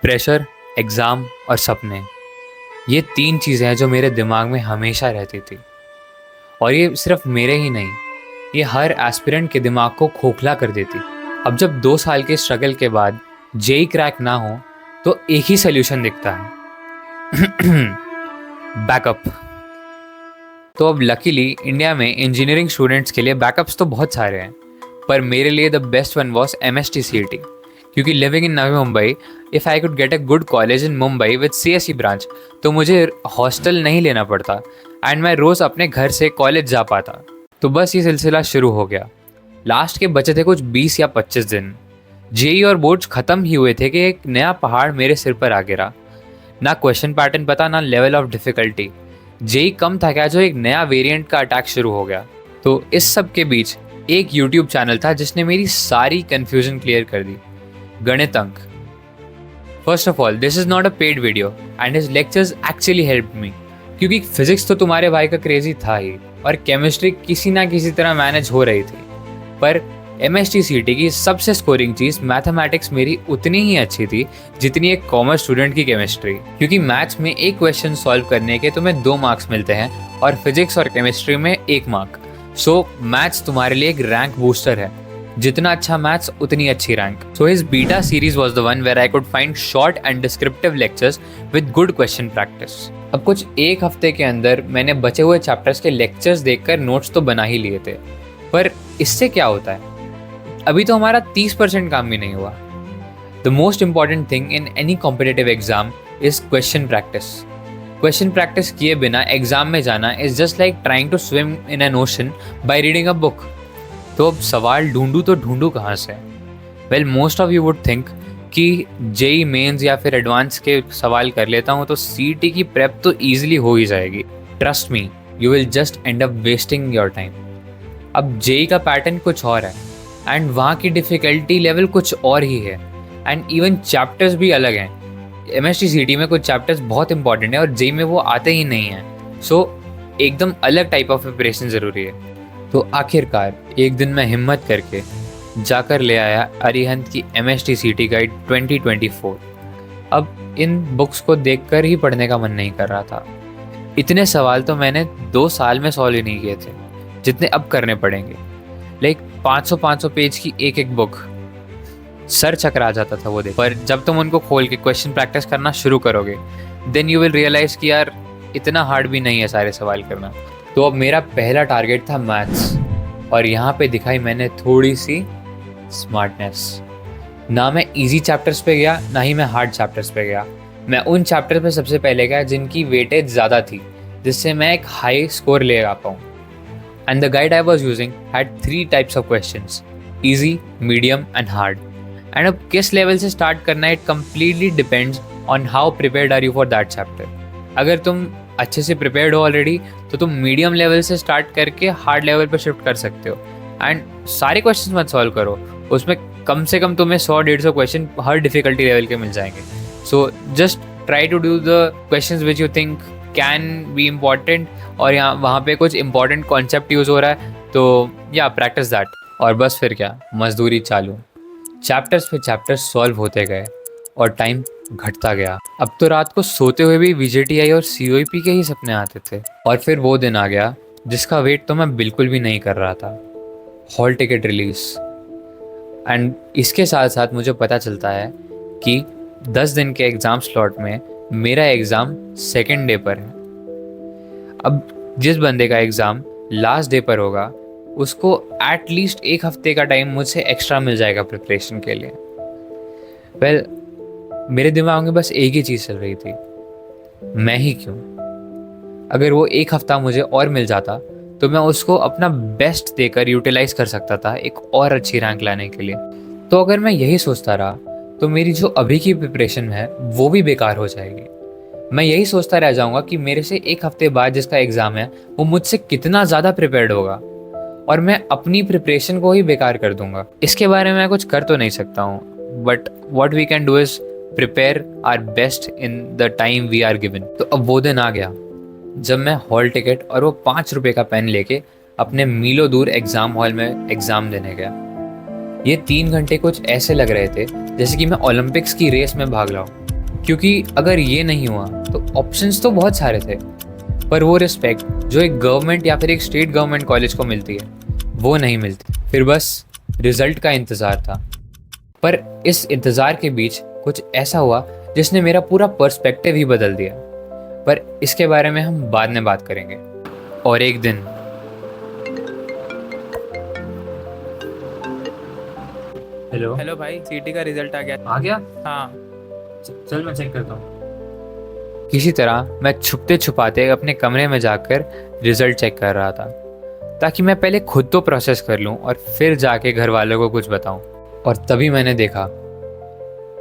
Pressure, exam और सपने, ये 3 चीज़ें हैं जो मेरे दिमाग में हमेशा रहती थी। और ये सिर्फ मेरे ही नहीं, ये हर एस्पिरेंट के दिमाग को खोखला कर देती। अब जब 2 साल के स्ट्रगल के बाद जेईई क्रैक ना हो, तो एक ही सॉल्यूशन दिखता है, बैकअप। तो अब लकीली इंडिया में इंजीनियरिंग स्टूडेंट्स के लिए बैकअप्स तो बहुत सारे हैं, पर मेरे लिए the best one was MST CET, क्योंकि living in Navi Mumbai, if I could get a good college in Mumbai with CSE branch, तो मुझे हॉस्टल नहीं लेना पड़ता एंड मैं रोज़ अपने घर से कॉलेज जा पाता। तो बस ये सिलसिला शुरू हो गया। लास्ट के बचे थे कुछ 20 या 25 दिन। जेईई और बोर्ड्स ख़त्म ही हुए थे कि एक नया पहाड़ मेरे सिर पर आ गिरा। ना क्वेश्चन पैटर्न पता, ना लेवल ऑफ डिफ़िकल्टी। जेईई कम था क्या जो एक नया वेरिएंट का अटैक शुरू हो गया। तो इस सब के बीच एक यूट्यूब चैनल था जिसने मेरी सारी कन्फ्यूज़न क्लियर कर दी, गणित अंक। First of all, this is not a paid video and his lectures actually helped me, क्योंकि फिजिक्स तो तुम्हारे भाई का क्रेजी था ही और केमिस्ट्री किसी ना किसी तरह मैनेज हो रही थी, पर MST CET की सबसे स्कोरिंग चीज़ मैथमेटिक्स मेरी उतनी ही अच्छी थी जितनी एक कॉमर्स स्टूडेंट की केमिस्ट्री, क्योंकि मैथ्स में एक क्वेश्चन सॉल्व करने के तुम्हें 2 मार्क्स मिलते हैं और फिजिक्स और केमिस्ट्री में 1 मार्क। सो मैथ्स तुम्हारे लिए एक रैंक बूस्टर है, जितना अच्छा मैथ्स उतनी अच्छी rank. So his beta series was the one where I could find short and descriptive lectures with good question practice. अब कुछ 1 हफ्ते के अंदर मैंने बचे हुए चैप्टर्स के लेक्चर्स देखकर नोट्स तो बना ही लिए थे, पर इससे क्या होता है? अभी तो हमारा 30% काम भी नहीं हुआ। The most important thing in any competitive exam is question practice. Question practice किए बिना एग्जाम में जाना is just like trying to swim in an ocean by reading a book. तो अब सवाल ढूंढूं तो ढूंढूं कहाँ से? Well, most of you would think कि जेईई मेंस या फिर एडवांस के सवाल कर लेता हूँ तो CET की प्रेप तो ईजिली हो ही जाएगी। Trust me, you will just and up wasting your time. अब जेईई का पैटर्न कुछ और है एंड वहाँ की डिफ़िकल्टी लेवल कुछ और ही है एंड इवन चैप्टर्स भी अलग हैं। MST CET में कुछ चैप्टर्स बहुत इंपॉर्टेंट है और जेईई में वो आते ही नहीं हैं। सो एकदम अलग टाइप ऑफ प्रिपरेशन ज़रूरी है। तो आखिरकार एक दिन मैं हिम्मत करके जाकर ले आया अरिहंत की MST CET गाइड 2024। अब इन बुक्स को देखकर ही पढ़ने का मन नहीं कर रहा था। इतने सवाल तो मैंने 2 साल में सॉल्व ही नहीं किए थे जितने अब करने पड़ेंगे। लाइक 500-500 पेज की एक बुक, सर चकरा जाता था वो देख। पर जब तुम उनको खोल के क्वेश्चन प्रैक्टिस करना शुरू करोगे, देन यू विल रियलाइज कि यार इतना हार्ड भी नहीं है सारे सवाल करना। तो अब मेरा पहला टारगेट था मैथ्स, और यहाँ पे दिखाई मैंने थोड़ी सी स्मार्टनेस। ना मैं इजी चैप्टर्स पे गया, ना ही मैं हार्ड चैप्टर्स पे गया। मैं उन चैप्टर्स पे सबसे पहले गया जिनकी वेटेज ज़्यादा थी, जिससे मैं एक हाई स्कोर ले आ पाऊँ। And the guide I was using had 3 types of questions: easy, medium and hard. And अब किस लेवल से स्टार्ट करना है, it completely depends on how prepared are you for that chapter. अगर तुम अच्छे से prepared हो ऑलरेडी, तो तुम मीडियम लेवल से स्टार्ट करके हार्ड लेवल पर शिफ्ट कर सकते हो। एंड सारे क्वेश्चन मत सॉल्व करो, उसमें कम से कम तुम्हें 100-150 क्वेश्चन हर डिफिकल्टी लेवल के मिल जाएंगे। So just try to do the questions which you think can be important, और यहाँ वहाँ पे कुछ इंपॉर्टेंट कॉन्सेप्ट यूज़ हो रहा है तो या प्रैक्टिस दैट। और बस फिर क्या, मजदूरी चालू। चैप्टर्स पे चैप्टर्स सॉल्व होते गए और टाइम घटता गया। अब तो रात को सोते हुए भी VJTI और COEP के ही सपने आते थे। और फिर वो दिन आ गया जिसका वेट तो मैं बिल्कुल भी नहीं कर रहा था, हॉल टिकट रिलीज। एंड इसके साथ साथ मुझे पता चलता है कि 10 दिन के एग्ज़ाम स्लॉट में मेरा एग्ज़ाम सेकेंड डे पर है। अब जिस बंदे का एग्ज़ाम लास्ट डे पर होगा, उसको एटलीस्ट 1 हफ्ते का टाइम मुझसे एक्स्ट्रा मिल जाएगा प्रिपरेशन के लिए। वेल, मेरे दिमाग में बस एक ही चीज़ चल रही थी, मैं ही क्यों? अगर वो 1 हफ्ता मुझे और मिल जाता तो मैं उसको अपना बेस्ट देकर यूटिलाइज कर सकता था एक और अच्छी रैंक लाने के लिए। तो अगर मैं यही सोचता रहा तो मेरी जो अभी की प्रिपरेशन है वो भी बेकार हो जाएगी। मैं यही सोचता रह जाऊंगा कि मेरे से 1 हफ्ते बाद जिसका एग्ज़ाम है वो मुझसे कितना ज़्यादा प्रिपेयर्ड होगा, और मैं अपनी प्रिपरेशन को ही बेकार कर दूंगा। इसके बारे में मैं कुछ कर तो नहीं सकता हूँ, but what we can do is prepare our best in the time we are given. तो अब वो दिन आ गया जब मैं हॉल टिकट और वो 5 रुपये का पेन लेके अपने मीलों दूर एग्ज़ाम हॉल में एग्ज़ाम देने गया। ये 3 घंटे कुछ ऐसे लग रहे थे जैसे कि मैं ओलंपिक्स की रेस में भाग रहा हूँ। क्योंकि अगर ये नहीं हुआ तो ऑप्शंस तो बहुत सारे थे, पर वो रिस्पेक्ट जो एक गवर्नमेंट या फिर एक स्टेट गवर्नमेंट कॉलेज को मिलती है वो नहीं मिलती। फिर बस रिजल्ट का इंतज़ार था, पर इस इंतज़ार के बीच कुछ ऐसा हुआ जिसने मेरा पूरा पर्सपेक्टिव ही बदल दिया। पर इसके बारे में हम बाद में बात करेंगे। और एक दिन हेलो भाई, सीटी का रिजल्ट आ गया। आ गया? हाँ। चल मैं चेक करता हूँ। किसी तरह मैं छुपते छुपाते अपने कमरे में जाकर रिजल्ट चेक कर रहा था, ताकि मैं पहले खुद तो प्रोसेस कर लूँ और फिर जाके घर वालों को कुछ बताऊँ। और तभी मैंने देखा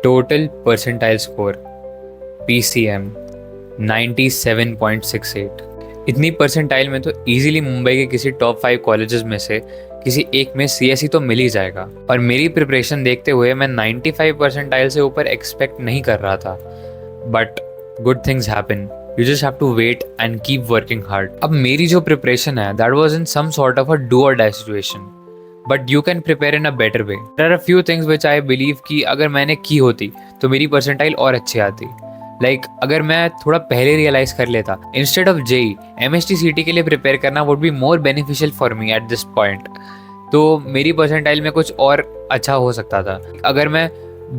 टोटल परसेंटाइल स्कोर PCM 97.68। इतनी परसेंटाइल में तो इजीली मुंबई के किसी टॉप 5 कॉलेजेस में से किसी एक में CSE तो मिल ही जाएगा। और मेरी प्रिपरेशन देखते हुए मैं 95 परसेंटाइल से ऊपर एक्सपेक्ट नहीं कर रहा था। But good things happen, you just have to wait and keep working hard. अब मेरी जो प्रिपरेशन है that was in some sort of a do or die situation, but you can prepare in a better way. There are a few things which I believe कि अगर मैंने की होती तो मेरी परसेंटाइल और अच्छी आती। अगर मैं थोड़ा पहले रियलाइज कर लेता, instead of JEE MST CT के लिए प्रिपेयर करना would be more beneficial for me at this point, तो मेरी परसेंटाइल में कुछ और अच्छा हो सकता था। अगर मैं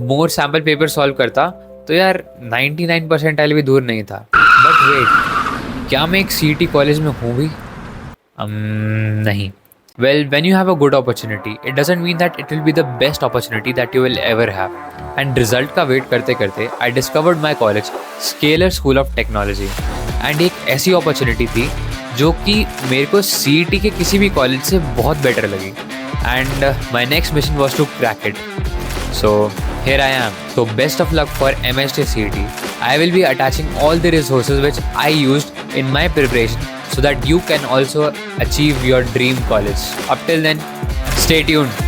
मोर सैम्पल पेपर सॉल्व करता तो यार 99 परसेंटाइल भी दूर नहीं था। बट वेट, क्या मैं एक CT कॉलेज में हूँ भी? नहीं। Well, when you have a good opportunity, it doesn't mean that it will be the best opportunity that you will ever have. And result का वेट करते करते I discovered my college, Scalar School of Technology. And एक ऐसी opportunity थी जो कि मेरे को CET के किसी भी कॉलेज से बहुत बेटर लगी। And my next mission was to crack it. So here I am. So best of luck for MST CET. I will be attaching all the resources which I used in my preparation so that you can also achieve your dream college. Up till then, stay tuned.